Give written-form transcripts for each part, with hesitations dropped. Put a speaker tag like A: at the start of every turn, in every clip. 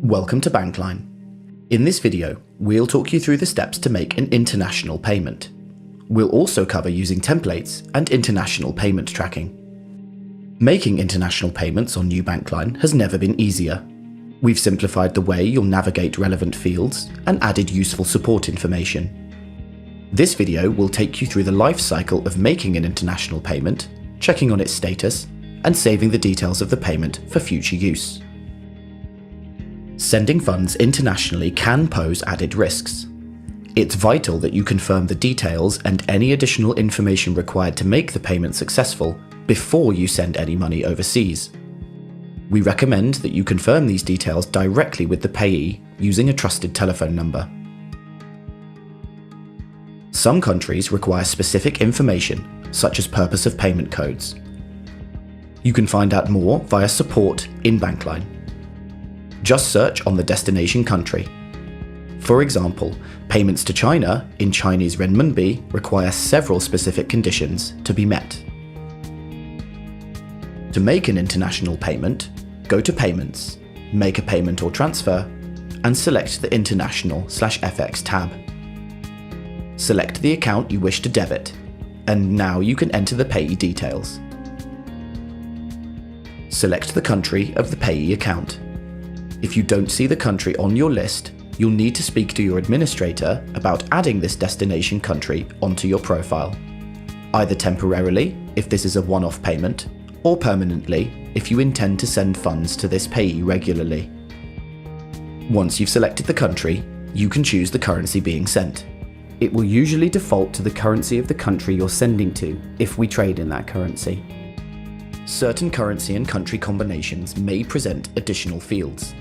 A: Welcome to Bankline. In this video, we'll talk you through the steps to make an international payment. We'll also cover using templates and international payment tracking. Making international payments on New Bankline has never been easier. We've simplified the way you'll navigate relevant fields and added useful support information. This video will take you through the life cycle of making an international payment, checking on its status, and saving the details of the payment for future use. Sending funds internationally can pose added risks. It's vital that you confirm the details and any additional information required to make the payment successful before you send any money overseas. We recommend that you confirm these details directly with the payee using a trusted telephone number. Some countries require specific information, such as purpose of payment codes. You can find out more via support in Bankline. Just search on the destination country. For example, payments to China in Chinese renminbi require several specific conditions to be met. To make an international payment, go to Payments, Make a Payment or Transfer, and select the International/FX tab. Select the account you wish to debit, and now you can enter the payee details. Select the country of the payee account. If you don't see the country on your list, you'll need to speak to your administrator about adding this destination country onto your profile, either temporarily if this is a one-off payment, or permanently if you intend to send funds to this payee regularly. Once you've selected the country, you can choose the currency being sent. It will usually default to the currency of the country you're sending to if we trade in that currency. Certain currency and country combinations may present additional fields.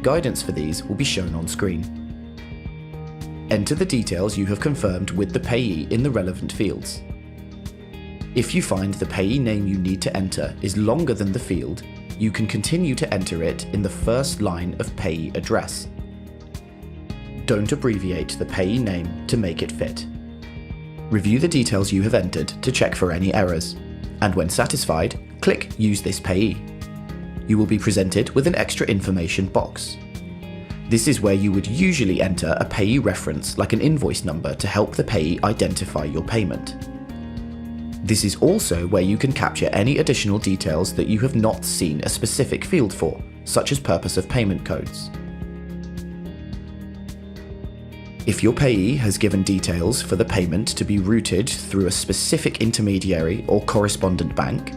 A: Guidance for these will be shown on screen. Enter the details you have confirmed with the payee in the relevant fields. If you find the payee name you need to enter is longer than the field, you can continue to enter it in the first line of payee address. Don't abbreviate the payee name to make it fit. Review the details you have entered to check for any errors, and when satisfied, click Use this payee. You will be presented with an extra information box. This is where you would usually enter a payee reference like an invoice number to help the payee identify your payment. This is also where you can capture any additional details that you have not seen a specific field for, such as purpose of payment codes. If your payee has given details for the payment to be routed through a specific intermediary or correspondent bank,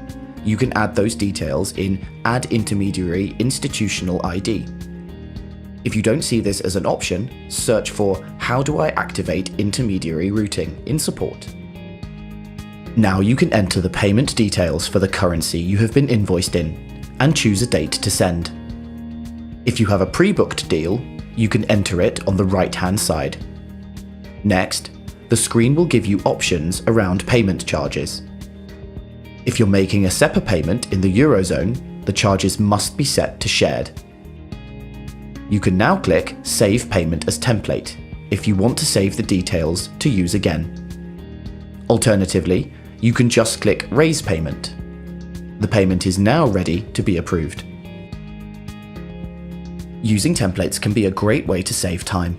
A: you can add those details in Add Intermediary Institutional ID. If you don't see this as an option, search for How do I activate intermediary routing in support. Now you can enter the payment details for the currency you have been invoiced in and choose a date to send. If you have a pre-booked deal, you can enter it on the right-hand side. Next, the screen will give you options around payment charges. If you're making a SEPA payment in the Eurozone, the charges must be set to shared. You can now click Save Payment as Template if you want to save the details to use again. Alternatively, you can just click Raise Payment. The payment is now ready to be approved. Using templates can be a great way to save time.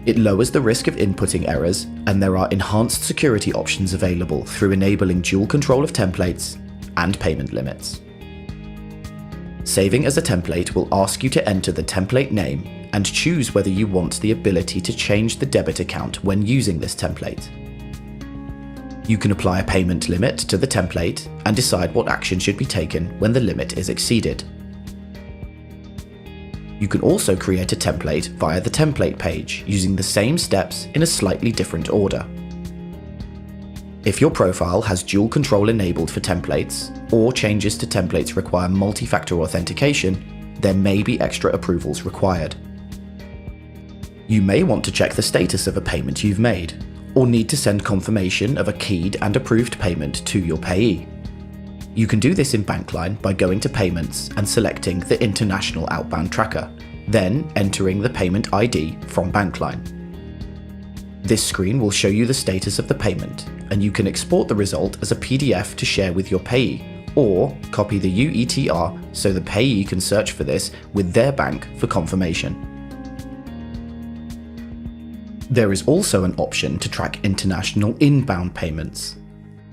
A: It lowers the risk of inputting errors, and there are enhanced security options available through enabling dual control of templates and payment limits. Saving as a template will ask you to enter the template name and choose whether you want the ability to change the debit account when using this template. You can apply a payment limit to the template and decide what action should be taken when the limit is exceeded. You can also create a template via the template page using the same steps in a slightly different order. If your profile has dual control enabled for templates, or changes to templates require multi-factor authentication, there may be extra approvals required. You may want to check the status of a payment you've made, or need to send confirmation of a keyed and approved payment to your payee. You can do this in Bankline by going to Payments and selecting the International Outbound Tracker, then entering the payment ID from Bankline. This screen will show you the status of the payment, and you can export the result as a PDF to share with your payee or copy the UETR so the payee can search for this with their bank for confirmation. There is also an option to track international inbound payments.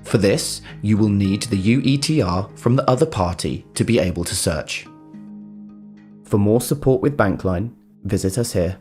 A: For this, you will need the UETR from the other party to be able to search. For more support with Bankline, visit us here.